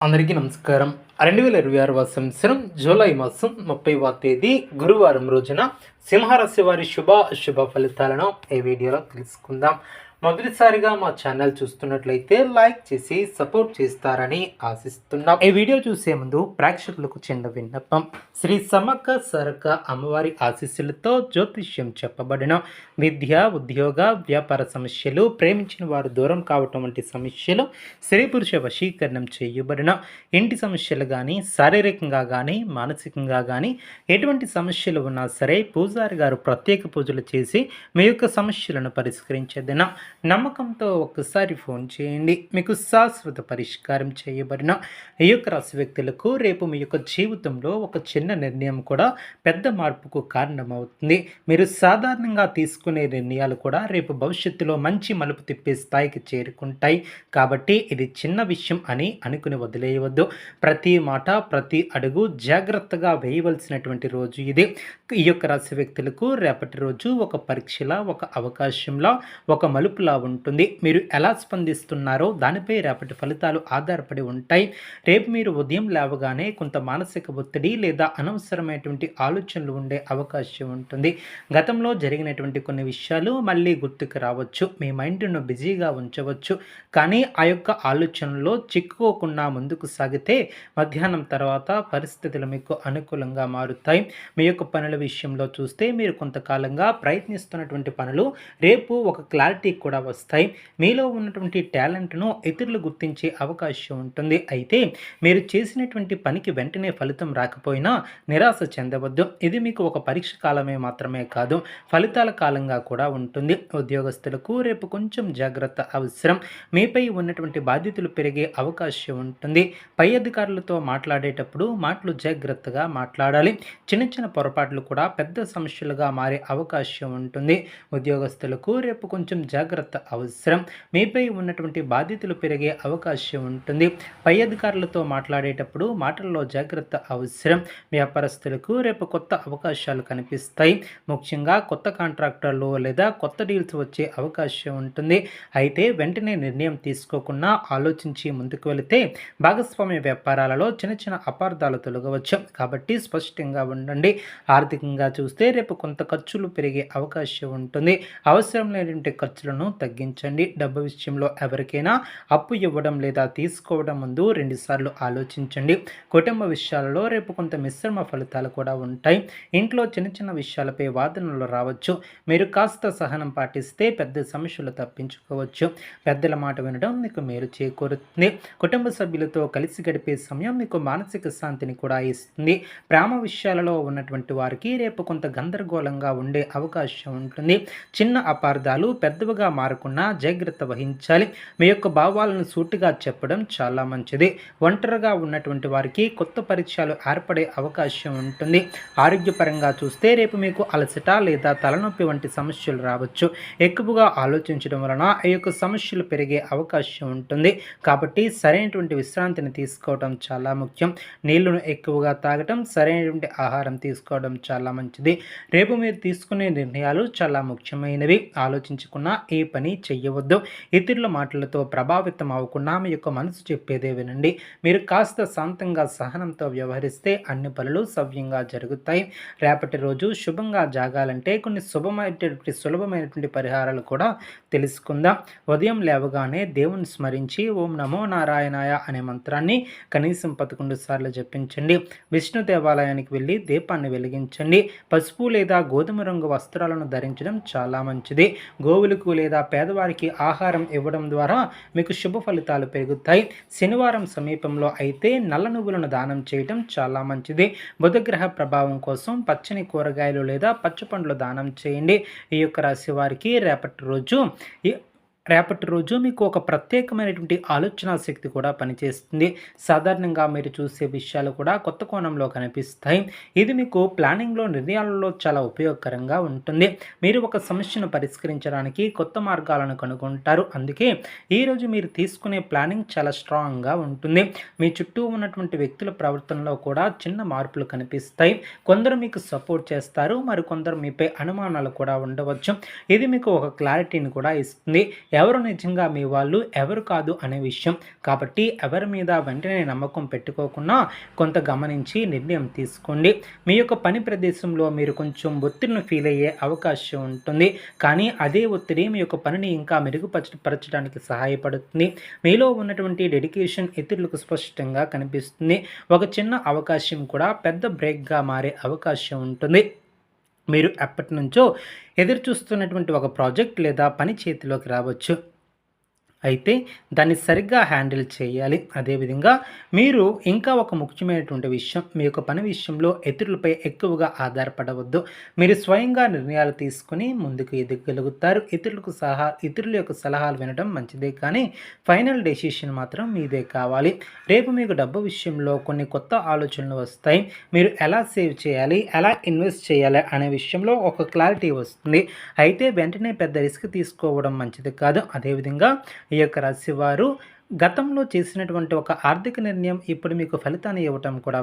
అందరికీ నమస్కారం. 2026 సంవత్సరం జూలై మాసం 30వ తేదీ గురువారం రోజున సింహరాశి వారి అశుభ ఫలితాలను ఈ వీడియోలో తెలుసుకుందాం. మొదటిసారిగా మా ఛానల్ చూస్తున్నట్లయితే లైక్ చేసి సపోర్ట్ చేస్తారని ఆశిస్తున్నాం. ఈ వీడియో చూసే ముందు ప్రేక్షకులకు చిన్న విన్నపం. శ్రీ సమ్మక్క సారక్క అమ్మవారి ఆశీస్సులతో జ్యోతిష్యం చెప్పబడిన విద్య, ఉద్యోగ, వ్యాపార సమస్యలు, ప్రేమించిన వారు దూరం కావటం వంటి సమస్యలు, స్త్రీ పురుష వశీకరణం చేయబడిన ఇంటి సమస్యలు కానీ, శారీరకంగా కానీ, మానసికంగా కానీ ఎటువంటి సమస్యలు ఉన్నా సరే పూజారి గారు ప్రత్యేక పూజలు చేసి మీ యొక్క సమస్యలను పరిష్కరించేదిన నమ్మకంతో ఒక్కసారి ఫోన్ చేయండి. మీకు శాశ్వత పరిష్కారం చేయబడిన ఈ యొక్క రాశి వ్యక్తులకు రేపు మీ యొక్క జీవితంలో ఒక చిన్న నిర్ణయం కూడా పెద్ద మార్పుకు కారణమవుతుంది. మీరు సాధారణంగా తీసుకునే నిర్ణయాలు కూడా రేపు భవిష్యత్తులో మంచి మలుపు తిప్పే స్థాయికి చేరుకుంటాయి. కాబట్టి ఇది చిన్న విషయం అని అనుకుని వదిలేయవద్దు. ప్రతి మాట, ప్రతి అడుగు జాగ్రత్తగా వేయవలసినటువంటి రోజు ఇది. ఈ యొక్క రాశి వ్యక్తులకు రేపటి రోజు ఒక పరీక్షలా, ఒక అవకాశంలా, ఒక మలుపులా ఉంటుంది. మీరు ఎలా స్పందిస్తున్నారో దానిపై రేపటి ఫలితాలు ఆధారపడి ఉంటాయి. రేపు మీరు ఉదయం లేవగానే కొంత మానసిక ఒత్తిడి లేదా అనవసరమైనటువంటి ఆలోచనలు ఉండే అవకాశం ఉంటుంది. గతంలో జరిగినటువంటి కొన్ని విషయాలు మళ్ళీ గుర్తుకు రావచ్చు. మీ మైండ్ను బిజీగా ఉంచవచ్చు. కానీ ఆ యొక్క ఆలోచనలో చిక్కుకోకుండా ముందుకు సాగితే మధ్యాహ్నం తర్వాత పరిస్థితులు మీకు అనుకూలంగా మారుతాయి. మీ యొక్క పనుల విషయంలో చూస్తే మీరు కొంతకాలంగా ప్రయత్నిస్తున్నటువంటి పనులు రేపు ఒక క్లారిటీ కూడా వస్తాయి. మీలో ఉన్నటువంటి టాలెంట్ను ఇతరులు గుర్తించే అవకాశం ఉంటుంది. అయితే మీరు చేసినటువంటి పనికి వెంటనే ఫలితం రాకపోయినా నిరాశ చెందవద్దు. ఇది మీకు ఒక పరీక్ష కాలమే మాత్రమే కాదు, ఫలితాల కాలంగా కూడా ఉంటుంది. ఉద్యోగస్తులకు రేపు కొంచెం జాగ్రత్త అవసరం. మీపై ఉన్నటువంటి బాధ్యతలు పెరిగే అవకాశం ఉంటుంది. పై అధికారులతో మాట్లాడేటప్పుడు మాటలు జాగ్రత్తగా మాట్లాడాలి. చిన్న చిన్న పొరపాట్లు కూడా పెద్ద సమస్యలుగా మారే అవకాశం ఉంటుంది. ఉద్యోగస్తులకు రేపు కొంచెం జాగ్రత్త అవసరం. మీపై ఉన్నటువంటి బాధ్యతలు పెరిగే అవకాశం ఉంటుంది. పై అధికారులతో మాట్లాడేటప్పుడు మాటల్లో జాగ్రత్త అవసరం. వ్యాపారస్తులకు రేపు కొత్త అవకాశాలు కనిపిస్తాయి. ముఖ్యంగా కొత్త కాంట్రాక్టర్లు లేదా కొత్త డీల్స్ వచ్చే అవకాశం ఉంటుంది. అయితే వెంటనే నిర్ణయం తీసుకోకుండా ఆలోచించి ముందుకు వెళితే భాగస్వామ్య వ్యాపారాలలో చిన్న చిన్న అపార్థాలు తొలగవచ్చు. కాబట్టి స్పష్టంగా ఉండండి. ఆర్థికంగా చూస్తే రేపు కొంత ఖర్చులు పెరిగే అవకాశం ఉంటుంది. అవసరం లేనటువంటి ఖర్చులను తగ్గించండి. డబ్బు విషయంలో ఎవరికైనా అప్పు ఇవ్వడం లేదా తీసుకోవడం ముందు 2 సార్లు ఆలోచించండి. కుటుంబ విషయాలలో రేపు కొంత మిశ్రమ ఫలితాలు కూడా ఉంటాయి. ఇంట్లో చిన్న చిన్న విషయాలపై వాదనలు రావచ్చు. మీరు కాస్త సహనం పాటిస్తే పెద్ద సమస్యలు తప్పించుకోవచ్చు. పెద్దల మాట వినడం మీకు మేలు చేకూరుతుంది. కుటుంబ సభ్యులతో కలిసి గడిపే సమయం మీకు మానసిక శాంతిని కూడా ఇస్తుంది. ప్రేమ విషయాలలో ఉన్నటువంటి వారికి రేపు కొంత గందరగోళంగా ఉండే అవకాశం ఉంటుంది. చిన్న అపార్థాలు పెద్దవిగా మారకుండా జాగ్రత్త వహించాలి. మీ యొక్క భావాలను సూటిగా చెప్పడం చాలా మంచిది. ఒంటరిగా ఉన్నటువంటి వారికి కొత్త పరిచయాలు ఏర్పడే అవకాశం ఉంటుంది. ఆరోగ్యపరంగా చూస్తే రేపు మీకు అలసట లేదా తలనొప్పి వంటి సమస్యలు రావచ్చు. ఎక్కువగా ఆలోచించడం వలన ఈ యొక్క సమస్యలు పెరిగే అవకాశం ఉంటుంది. కాబట్టి సరైనటువంటి విశ్రాంతిని తీసుకోవడం చాలా ముఖ్యం. నీళ్లను ఎక్కువగా తాగటం, సరైనటువంటి ఆహారం తీసుకోవడం చాలా మంచిది. రేపు మీరు తీసుకునే నిర్ణయాలు చాలా ముఖ్యమైనవి. ఆలోచించకుండా ఏ పని చెయ్యవద్దు. ఇతరుల మాటలతో ప్రభావితం అవ్వకుండా మీ యొక్క మనసు చెప్పేదే వినండి. మీరు కాస్త శాంతంగా సహనంతో వ్యవహరిస్తే అన్ని పనులు సవ్యంగా జరుగుతాయి. రేపటి రోజు శుభంగా జాగాలంటే కొన్ని సులభమైనటువంటి పరిహారాలు కూడా తెలుసుకుందాం. ఉదయం లేవగానే దేవుని స్మరించి ఓం నమో నారాయణాయ అనే మంత్రాన్ని కనీసం 11 సార్లు జపించండి. విష్ణు దేవాలయానికి వెళ్ళి దీపాన్ని వెలిగించండి. పసుపు లేదా గోధుమ రంగు వస్త్రాలను ధరించడం చాలా మంచిది. గోవులకు లేదా పేదవారికి ఆహారం ఇవ్వడం ద్వారా మీకు శుభ ఫలితాలు పెరుగుతాయి. శనివారం సమీపంలో అయితే నల్ల నువ్వులను దానం చేయడం చాలా మంచిది. బుధగ్రహ ప్రభావం కోసం పచ్చని కూరగాయలు లేదా పచ్చపండ్లు దానం చేయండి. ఈ యొక్క రాశి వారికి రేపటి రోజు మీకు ఒక ప్రత్యేకమైనటువంటి ఆలోచన శక్తి కూడా పనిచేస్తుంది. సాధారణంగా మీరు చూసే విషయాలు కూడా కొత్త కోణంలో కనిపిస్తాయి. ఇది మీకు ప్లానింగ్లో, నిర్ణయాలలో చాలా ఉపయోగకరంగా ఉంటుంది. మీరు ఒక సమస్యను పరిష్కరించడానికి కొత్త మార్గాలను కనుగొంటారు. అందుకే ఈరోజు మీరు తీసుకునే ప్లానింగ్ చాలా స్ట్రాంగ్గా ఉంటుంది. మీ చుట్టూ ఉన్నటువంటి వ్యక్తుల ప్రవర్తనలో కూడా చిన్న మార్పులు కనిపిస్తాయి. కొందరు మీకు సపోర్ట్ చేస్తారు, మరికొందరు మీపై అనుమానాలు కూడా ఉండవచ్చు. ఇది మీకు ఒక క్లారిటీని కూడా ఇస్తుంది. ఎవరు నిజంగా మీ వాళ్ళు, ఎవరు కాదు అనే విషయం. కాబట్టి ఎవరి మీద వెంటనే నమ్మకం పెట్టుకోకుండా కొంత గమనించి నిర్ణయం తీసుకోండి. మీ యొక్క పని ప్రదేశంలో మీరు కొంచెం ఒత్తిడిని ఫీల్ అయ్యే అవకాశం ఉంటుంది. కానీ అదే ఒత్తిడి మీ యొక్క పనిని ఇంకా మెరుగుపరచడానికి సహాయపడుతుంది. మీలో ఉన్నటువంటి డెడికేషన్ ఇతరులకు స్పష్టంగా కనిపిస్తుంది. ఒక చిన్న అవకాశం కూడా పెద్ద బ్రేక్గా మారే అవకాశం ఉంటుంది. మీరు ఎప్పటి నుంచో ఎదురు చూస్తున్నటువంటి ఒక ప్రాజెక్ట్ లేదా పని చేతిలోకి రావచ్చు. అయితే దాన్ని సరిగ్గా హ్యాండిల్ చేయాలి. అదేవిధంగా మీరు ఇంకా ఒక ముఖ్యమైనటువంటి విషయం, మీ యొక్క పని విషయంలో ఇతరులపై ఎక్కువగా ఆధారపడవద్దు. మీరు స్వయంగా నిర్ణయాలు తీసుకుని ముందుకు ఎదగగలుగుతారు. ఇతరుల యొక్క సలహాలు వినడం మంచిదే, కానీ ఫైనల్ డెసిషన్ మాత్రం మీదే కావాలి. రేపు మీకు డబ్బు విషయంలో కొన్ని కొత్త ఆలోచనలు వస్తాయి. మీరు ఎలా సేవ్ చేయాలి, ఎలా ఇన్వెస్ట్ చేయాలి అనే విషయంలో ఒక క్లారిటీ వస్తుంది. అయితే వెంటనే పెద్ద రిస్క్ తీసుకోవడం మంచిది కాదు. అదేవిధంగా ఈ యొక్క రాశి వారు గతంలో చేసినటువంటి ఒక ఆర్థిక నిర్ణయం ఇప్పుడు మీకు ఫలితాన్ని ఇవ్వటం కూడా